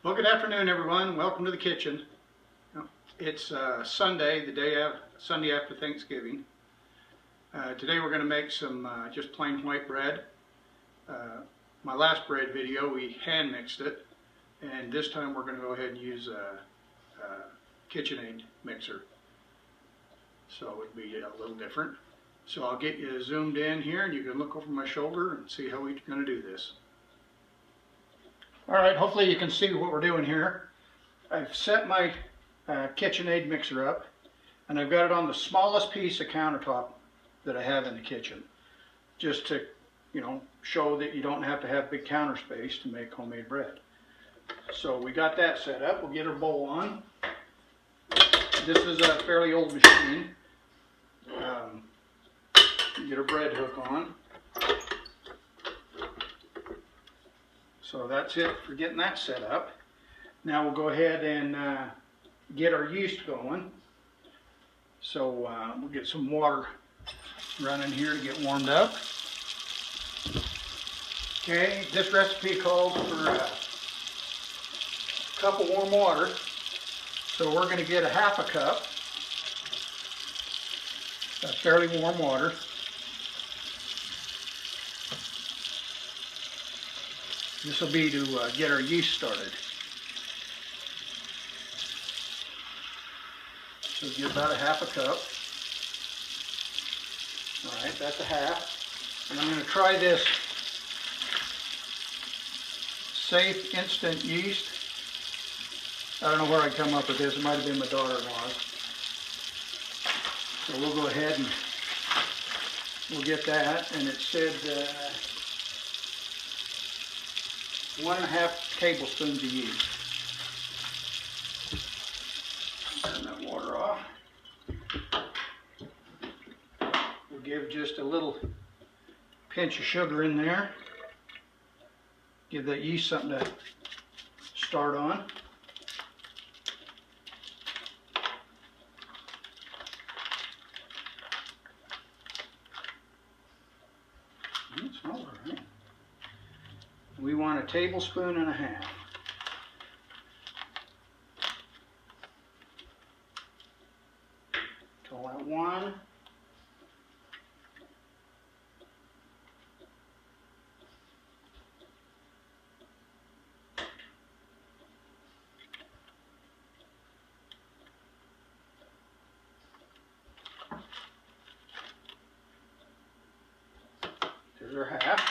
Well, good afternoon, everyone. Welcome to the kitchen. It's Sunday, Sunday after Thanksgiving. Today we're going to make some just plain white bread. My last bread video, we hand mixed it, and this time we're going to go ahead and use a KitchenAid mixer. So it would be a little different. So I'll get you zoomed in here, and you can look over my shoulder and see how we're going to do this. Alright, hopefully you can see what we're doing here. I've set my KitchenAid mixer up, and I've got it on the smallest piece of countertop that I have in the kitchen, just to, show that you don't have to have big counter space to make homemade bread. So we got that set up. We'll get our bowl on. This is a fairly old machine. Get our bread hook on. So that's it for getting that set up. Now we'll go ahead and get our yeast going. So we'll get some water running here to get warmed up. Okay, this recipe calls for a cup of warm water. So we're going to get a half a cup of fairly warm water. This will be to get our yeast started. So get about a half a cup. Alright, that's a half. And I'm going to try this safe instant yeast. I don't know where I come up with this. It might have been my daughter-in-law's. So we'll go ahead and we'll get that. And it said 1.5 tablespoons of yeast. Turn that water off. We'll give just a little pinch of sugar in there. Give that yeast something to start on. It smells all right. We want 1.5 tablespoons. Call that one. There's our half.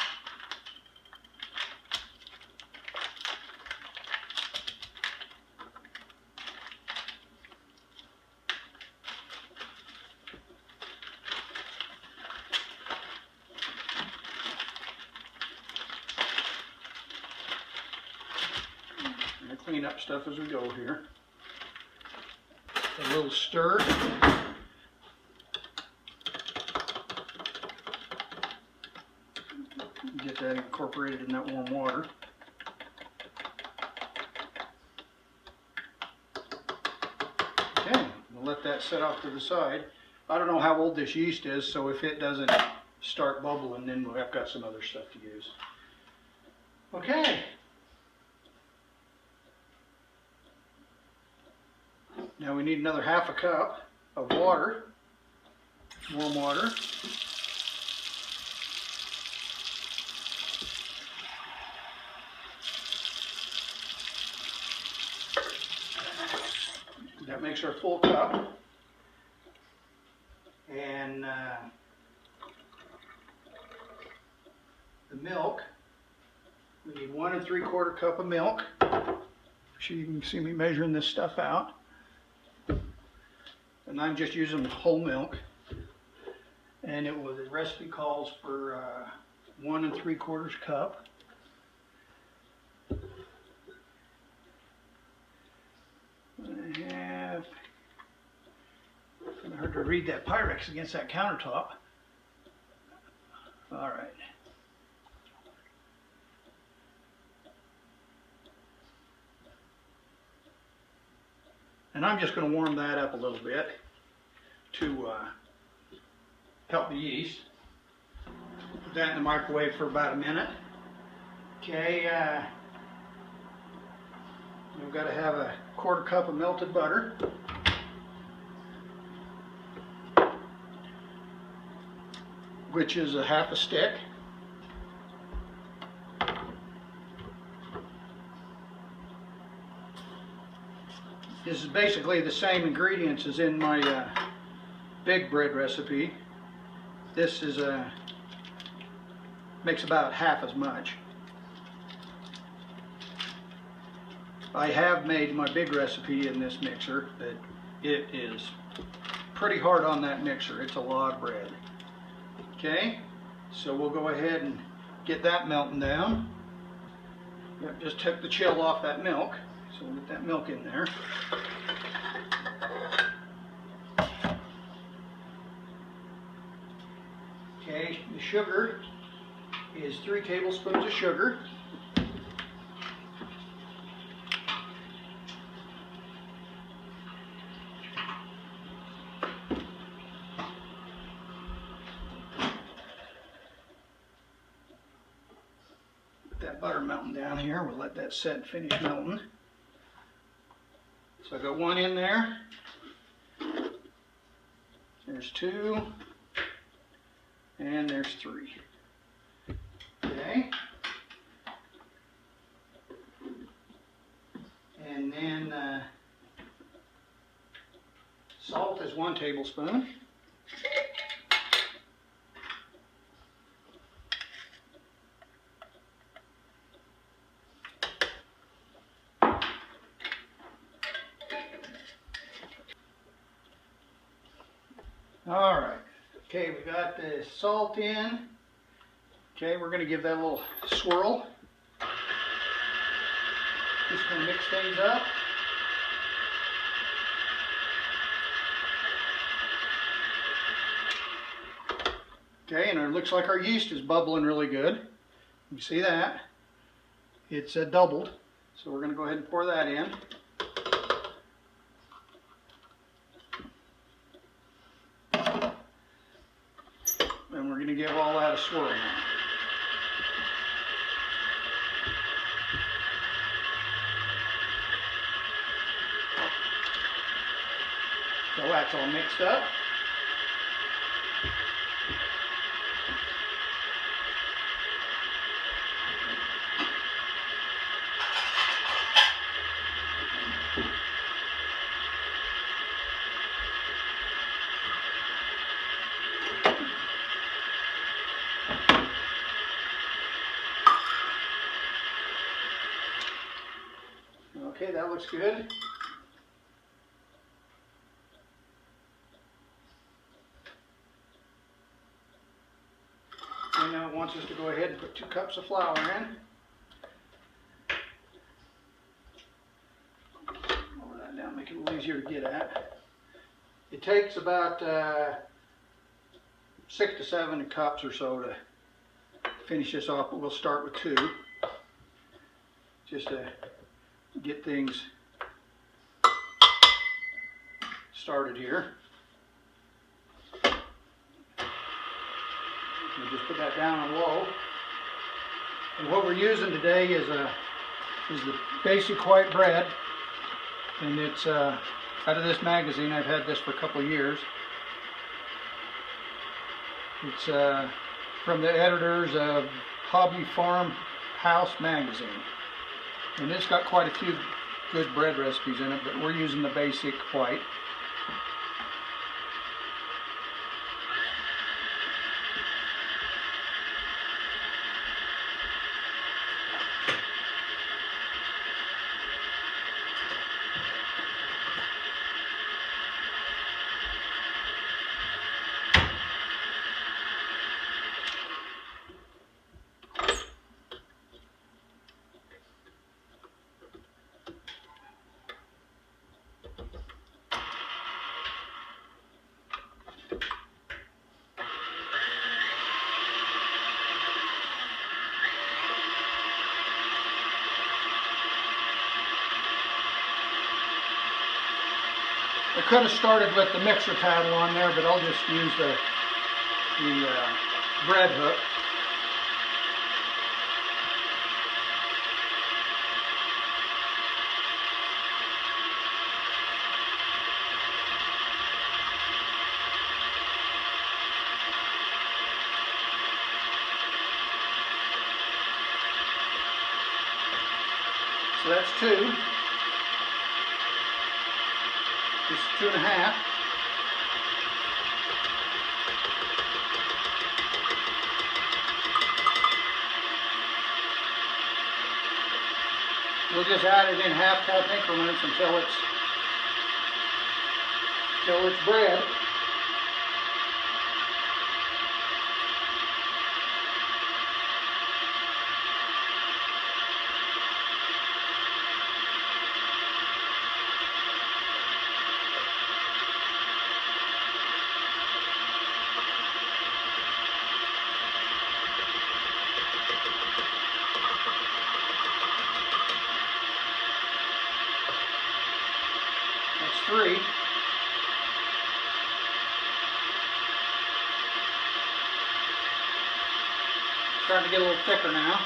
Clean up stuff as we go here. A little stir. Get that incorporated in that warm water. Okay, we'll let that set off to the side. I don't know how old this yeast is, so if it doesn't start bubbling, then I've got some other stuff to use. Okay. Now we need another half a cup of water, warm water. That makes our full cup. And the milk, we need 1 3/4 cup of milk. So you can see me measuring this stuff out. And I'm just using whole milk, and the recipe calls for 1 3/4 cup. I have. It's hard to read that Pyrex against that countertop. All right. And I'm just going to warm that up a little bit to help the yeast. Put that in the microwave for about a minute. Okay, we've got to have a 1/4 cup of melted butter. Which is a 1/2 stick. This is basically the same ingredients as in my big bread recipe. This is makes about 1/2 as much. I have made my big recipe in this mixer, but it is pretty hard on that mixer. It's a lot of bread. Okay, so we'll go ahead and get that melting down. Yep, just took the chill off that milk, so we'll get that milk in there. Okay, the sugar is 3 tablespoons of sugar. That butter melting down here. We'll let that set and finish melting. So I got 1 in there. There's 2. And there's 3. Okay. And then salt is 1 tablespoon. All right, okay, we got the salt in. Okay, we're going to give that a little swirl. Just going to mix things up. Okay, and it looks like our yeast is bubbling really good. You see that? It's doubled, so we're going to go ahead and pour that in. And we're going to give all that a swirl now. So that's all mixed up. Okay, that looks good. And now it wants us to go ahead and put 2 cups of flour in. Lower that down, make it a little easier to get at. It takes about 6 to 7 cups or so to finish this off, but we'll start with 2. Just to get things started here. We'll just put that down on low. And what we're using today is the basic white bread, and it's out of this magazine. I've had this for a couple of years. It's from the editors of Hobby Farm House magazine. And it's got quite a few good bread recipes in it, but we're using the basic white. I could have started with the mixer paddle on there, but I'll just use the bread hook. So that's 2. This is 2.5. We'll just add it in half-cup increments until it's bread. That's 3. Starting to get a little thicker now.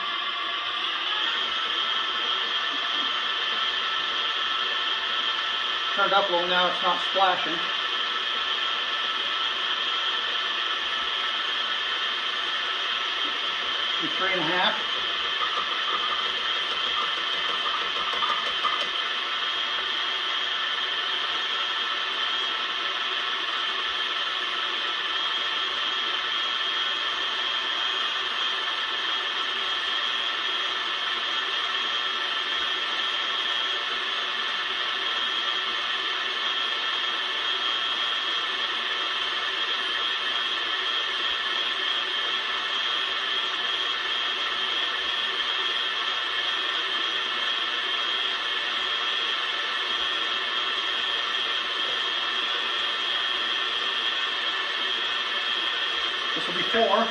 Turned up a little now, it's not splashing. Do 3.5. This will be 4.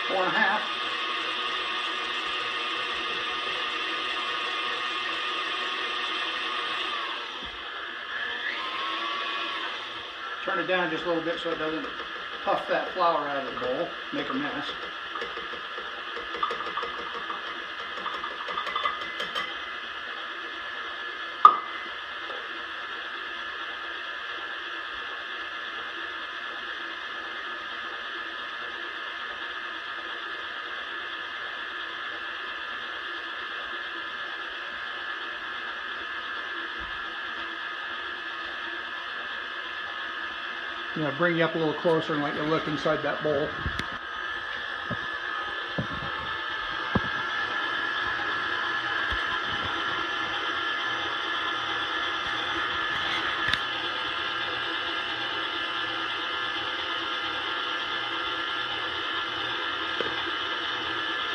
Four and a half. Turn it down just a little bit so it doesn't puff that flour out of the bowl, make a mess. Bring you up a little closer and let you look inside that bowl.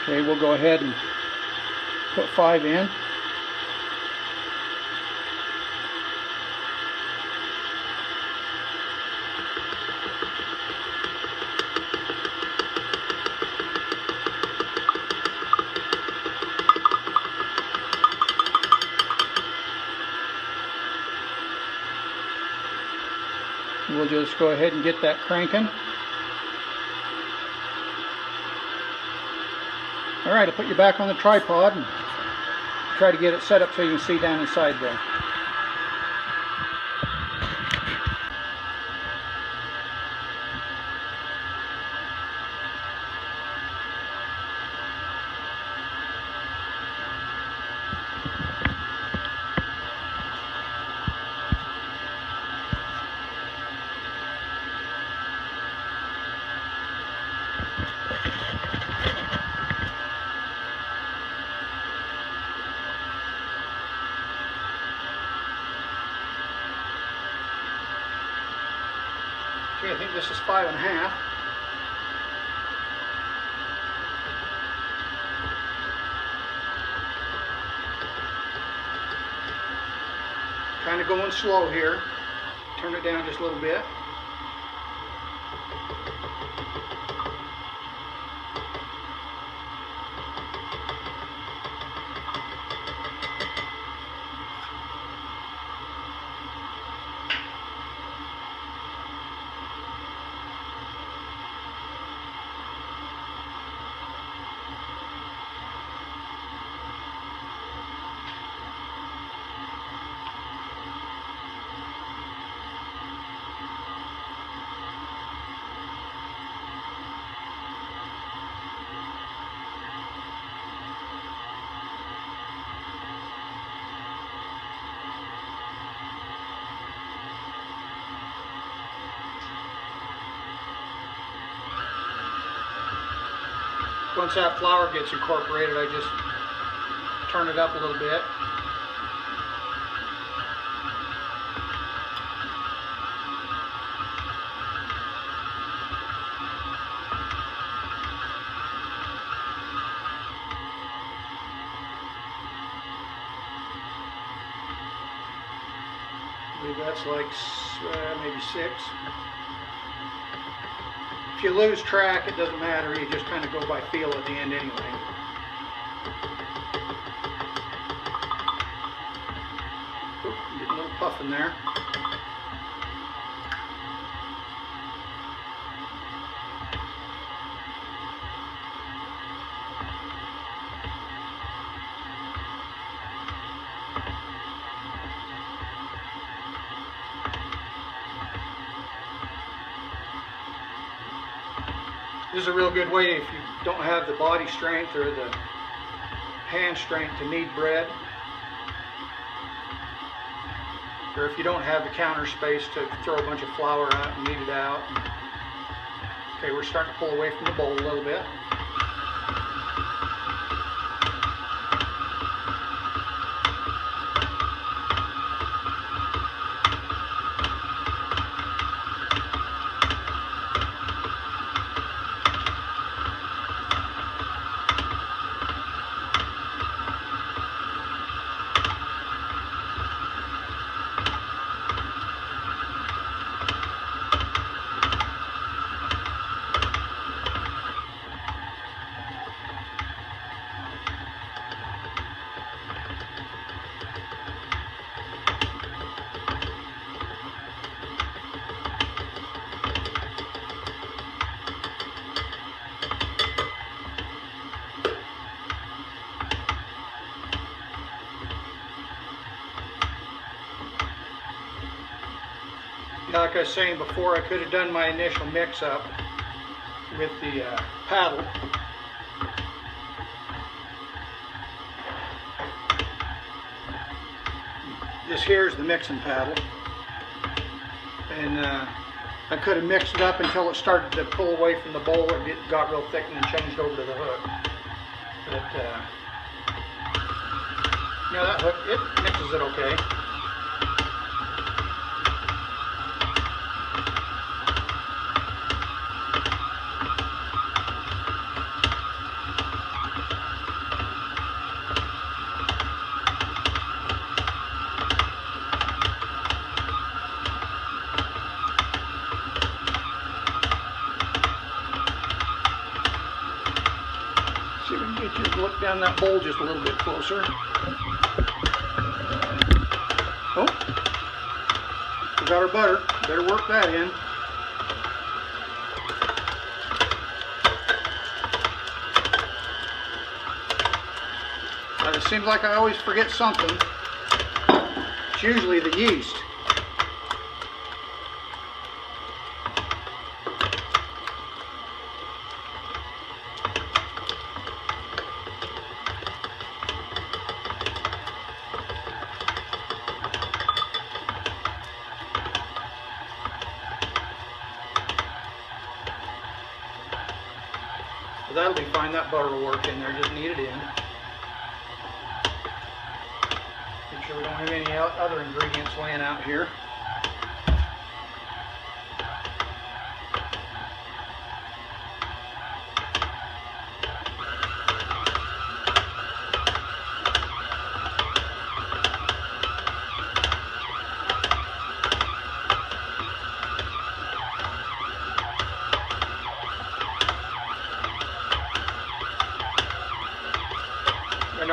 Okay, we'll go ahead and put 5 in. We'll just go ahead and get that cranking. Alright, I'll put you back on the tripod and try to get it set up so you can see down inside there. Okay, I think this is 5.5. Kind of going slow here. Turn it down just a little bit. Once that flour gets incorporated, I just turn it up a little bit. I believe that's like maybe 6. If you lose track, it doesn't matter. You just kind of go by feel at the end anyway. Oop, getting a little puff in there. This is a real good way if you don't have the body strength or the hand strength to knead bread, or if you don't have the counter space to throw a bunch of flour out and knead it out. Okay, we're starting to pull away from the bowl a little bit. Like I was saying before, I could have done my initial mix-up with the paddle. This here is the mixing paddle, and I could have mixed it up until it started to pull away from the bowl and it got real thick, and then changed over to the hook. But you know, that hook, it mixes it okay. See if we can get you to look down that bowl just a little bit closer. Oh, we got our butter. Better work that in. It seems like I always forget something. It's usually the yeast. Well, that'll be fine. That butter will work in there. Just knead it in. Make sure we don't have any other ingredients laying out here.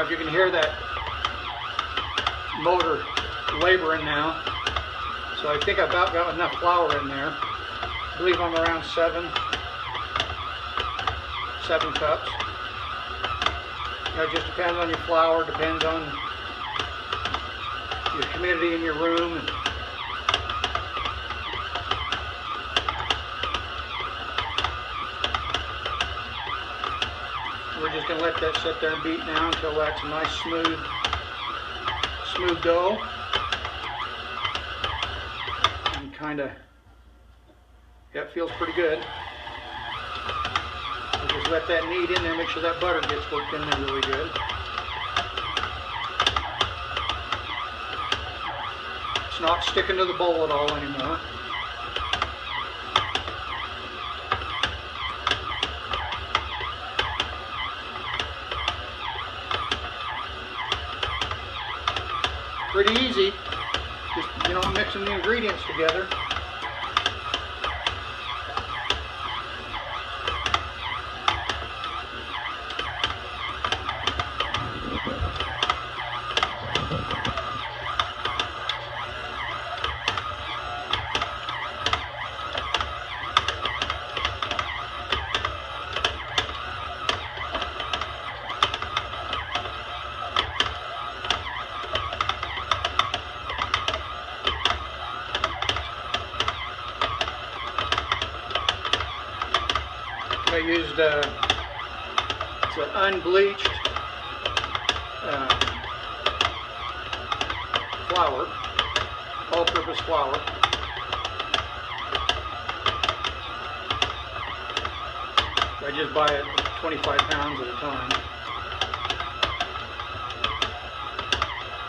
if you can hear that motor laboring now. So I think I about got enough flour in there. I believe I'm around seven cups. You know, it just depends on your flour, depends on your humidity in your room. We're just going to let that sit there and beat now until that's a nice smooth dough. And kind of, yeah, it feels pretty good. We'll just let that knead in there, make sure that butter gets worked in there really good. It's not sticking to the bowl at all anymore. Pretty easy, just, you know, mixing the ingredients together. I used it's an unbleached flour, all-purpose flour. I just buy it 25 pounds at a time.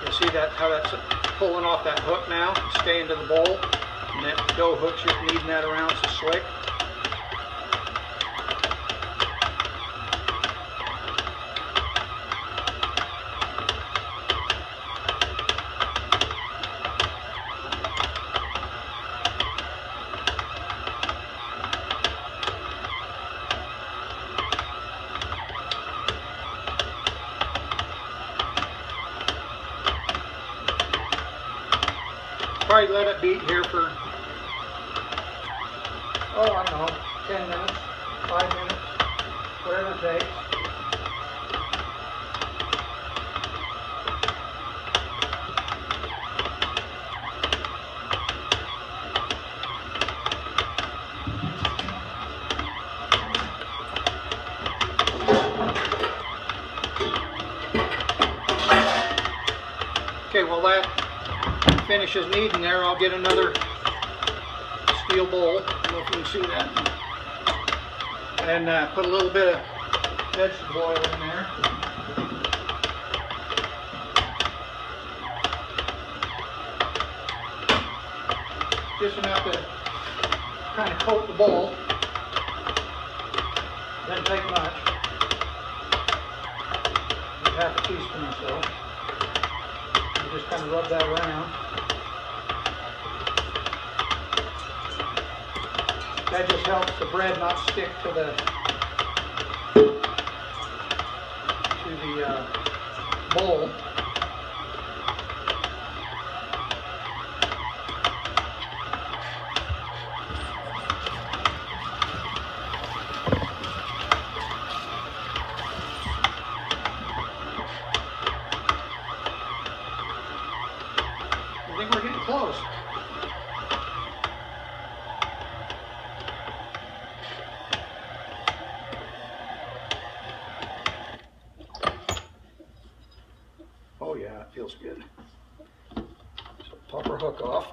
You see that how that's pulling off that hook now, staying to the bowl, and that dough hook's just kneading that around so slick. Probably let it beat here for, oh, I don't know, 10 minutes, 5 minutes, whatever it takes. Okay, well that finishes kneading there. I'll get another steel bowl, I don't know if you can see that, and put a little bit of vegetable oil in there. Just enough to kind of coat the bowl. Doesn't take much. Just half a teaspoon or so. You just kind of rub that around. That just helps the bread not stick to the bowl. I think we're getting close. Oh yeah, it feels good. So pop our hook off.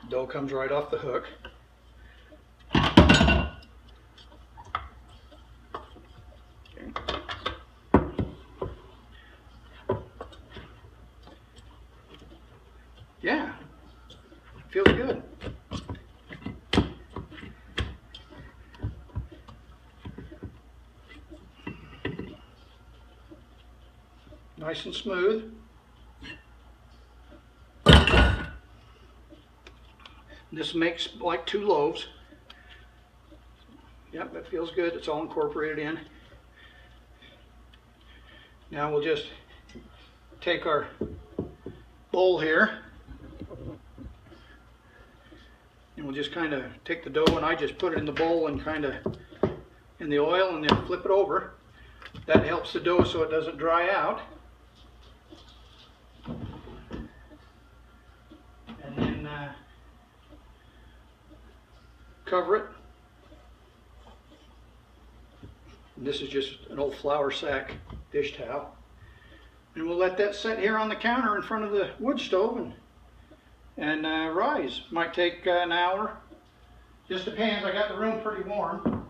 Dough comes right off the hook. Yeah, feels good. Nice and smooth. This makes like 2 loaves. Yep, it feels good. It's all incorporated in. Now we'll just take our bowl here, and we'll just kind of take the dough, and I just put it in the bowl and kind of in the oil, and then flip it over. That helps the dough so it doesn't dry out. And then cover it. And this is just an old flour sack dish towel. And we'll let that sit here on the counter in front of the wood stove and rise. Might take an hour. Just depends. I got the room pretty warm.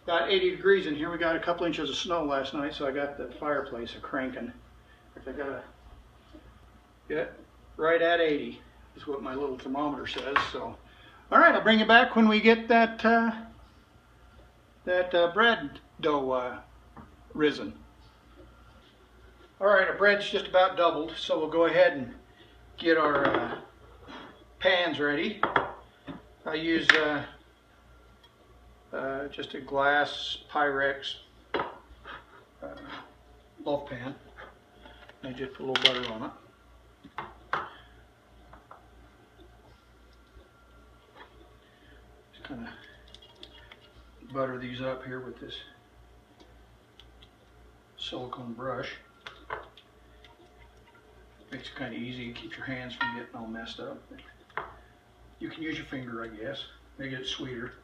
Got 80 degrees in here. We got a couple inches of snow last night, so I got the fireplace a-cranking. I gotta get right at 80 is what my little thermometer says. So, all right, I'll bring you back when we get that bread dough risen. All right, our bread's just about doubled, so we'll go ahead and get our pans ready. I use just a glass Pyrex loaf pan. I just put a little butter on it. Just kind of butter these up here with this silicone brush. Makes it kind of easy and keeps your hands from getting all messed up. You can use your finger, I guess. Make it sweeter.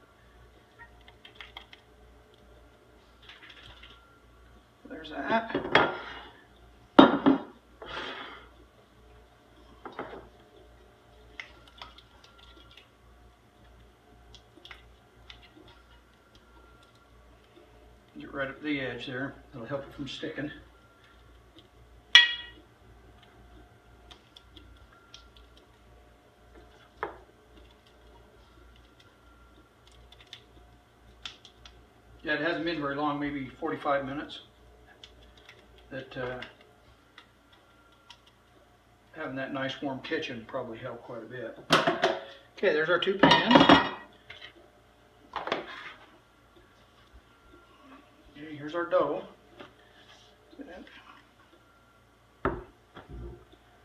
There's that. Get right up the edge there. That'll help it from sticking. Yeah, it hasn't been very long, maybe 45 minutes. That having that nice warm kitchen probably helped quite a bit. Okay, there's our two pans. Okay, here's our dough.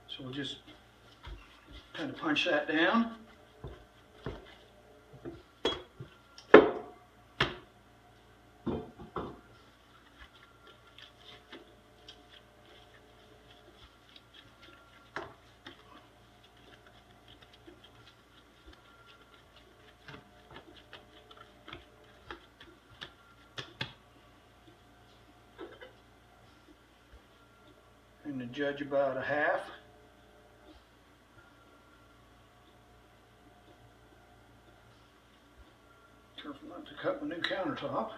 So we'll just kind of punch that down. And to judge about a half. Careful not to cut my new countertop.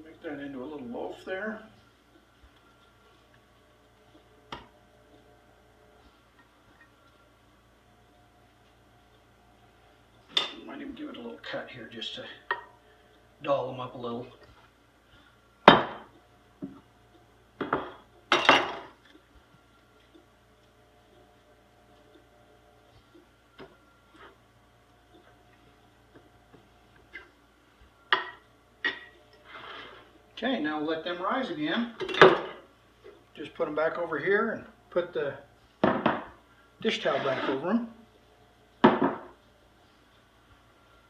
Make that into a little loaf there. Might even give it a little cut here just to doll them up a little. Okay, now we'll let them rise again. Just put them back over here and put the dish towel back over them.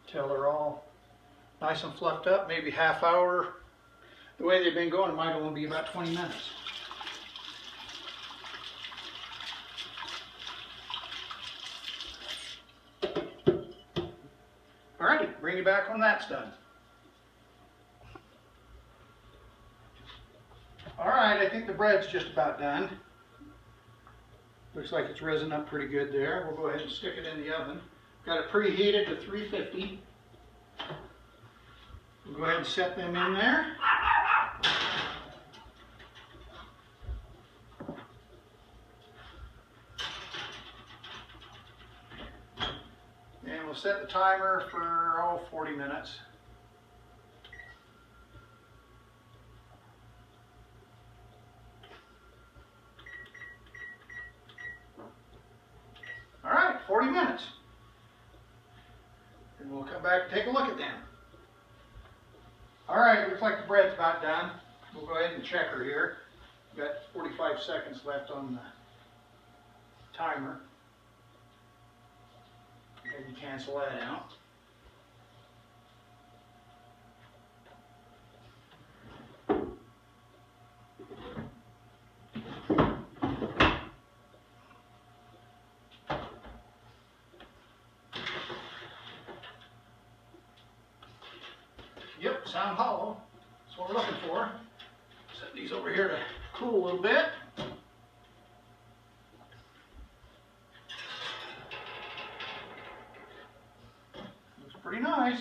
Till they're all nice and fluffed up, maybe half hour. The way they've been going, it might only be about 20 minutes. All right, bring you back when that's done. All right, I think the bread's just about done. Looks like it's risen up pretty good there. We'll go ahead and stick it in the oven. Got it preheated to 350. We'll go ahead and set them in there. set the timer for 40 minutes. All right, 40 minutes. And we'll come back and take a look at them. All right, looks like the bread's about done. We'll go ahead and check her here. We've got 45 seconds left on the timer. Maybe cancel that out. Yep, sound hollow. That's what we're looking for. Set these over here to cool a little bit. Looks pretty nice.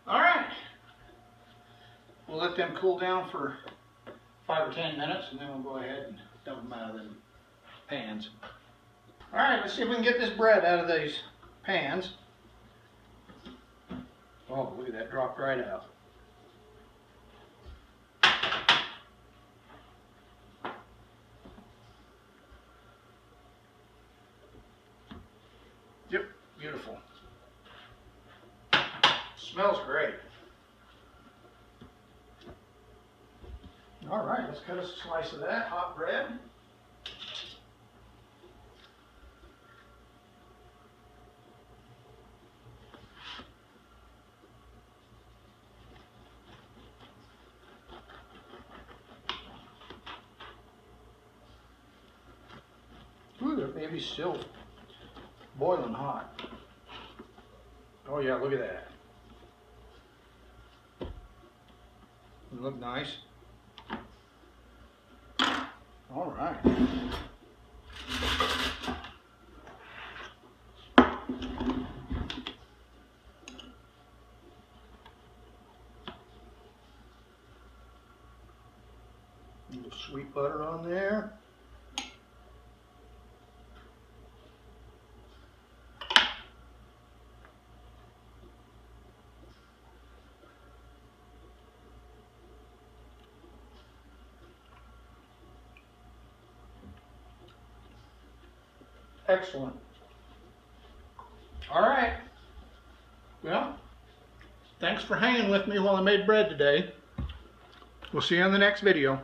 All right. We'll let them cool down for 5 or 10 minutes, and then we'll go ahead and dump them out of them pans. All right, let's see if we can get this bread out of these pans. Oh, look at that, dropped right out. Yep, beautiful. Smells great. All right, let's cut a slice of that hot bread. Ooh, that baby's still boiling hot. Oh yeah, look at that. Look nice. All right. A little sweet butter on there. Excellent. All right. Well, thanks for hanging with me while I made bread today. We'll see you on the next video.